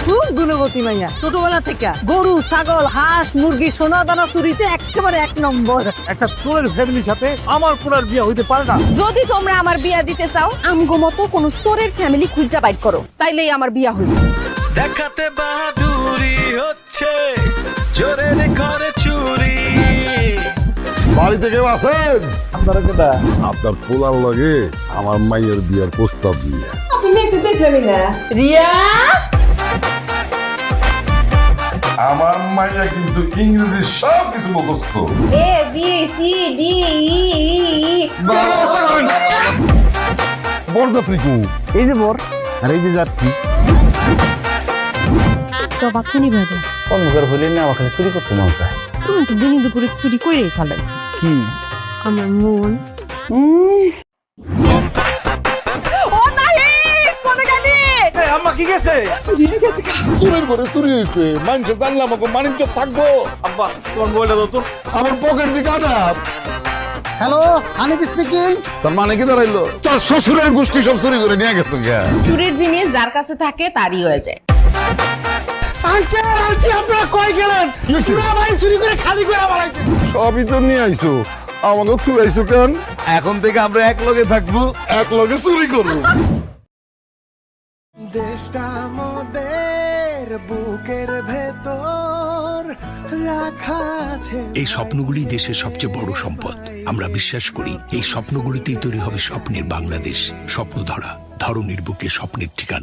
খুব গুণবতী মাইয়া, ছোটবেলা থেকে গরু ছাগল হাঁস মুরগি সোনা দানা চুরিতে একেবারে 1 নম্বর। একটা চোরের ফ্যামিলির সাথে আমার পুরার বিয়ে হইতে পারে না। যদি তোমরা আমার বিয়া দিতে চাও আমগো মতো কোন চোরের ফ্যামিলি খুঁজা বাইর করো, তাইলেই আমার বিয়া হইবে। দেখাতে বাহাদুরি হচ্ছে চোরের ঘরে চুরি। বাড়িতে কেউ আছেন? আপনারা কেটা? আপনার পোলার লগে আমার মাইয়ের বিয়ার প্রস্তাব দিয়ে তুমি তো দেখলামই না রিয়া। আমার মাইয়া কিন্তু ইংরেজি সব কিছু মুখস্থ। A B C D E বরযাত্রী কু? এই যে বর আর এই যে যাত্রী। জবা খুনি ভাবে অন্ধকার হইলে না আমার খালি চুরি করতে মন চায়। তুমি তো দিনে দুপুরে চুরি করেই ফেলাইছো। কি? আমার মন। আম্মা কি গেছে? চুরের ঘরে চুরি হয়েছে, মানুষে জানলে আমাকে মানিজ্য থাকবো। আব্বা তোমার মোবাইলটা দাও তো। আমার পকেট দিকে আটাপ। Hello, Hanif speaking. তার মানে কি দাঁড়াইলো? তোর শ্বশুরের গোষ্ঠী সব চুরি করে নিয়ে গেছে কে? চুরির জিনিস যার কাছে থাকে তারই হয়ে যায়। আন্টি আপনারা কই গেলেন? চুরা ভাই চুরি করে খালি করে বানাইছে। সবই তো নিয়ে আইছো, আমাকে চুরাইছো কেন? এখন থেকে আমরা এক লগে থাকবো, এক লগে চুরি করবো। দেশটা আমাদের বুকের ভেতর রাখা আছে। এই স্বপ্নগুলি দেশের সবচেয়ে বড় সম্পদ। আমরা বিশ্বাস করি এই স্বপ্নগুলিতেই তৈরি হবে স্বপ্নের বাংলাদেশ। স্বপ্ন ধরা, ধরনীর বুকে স্বপ্নের ঠিকানা।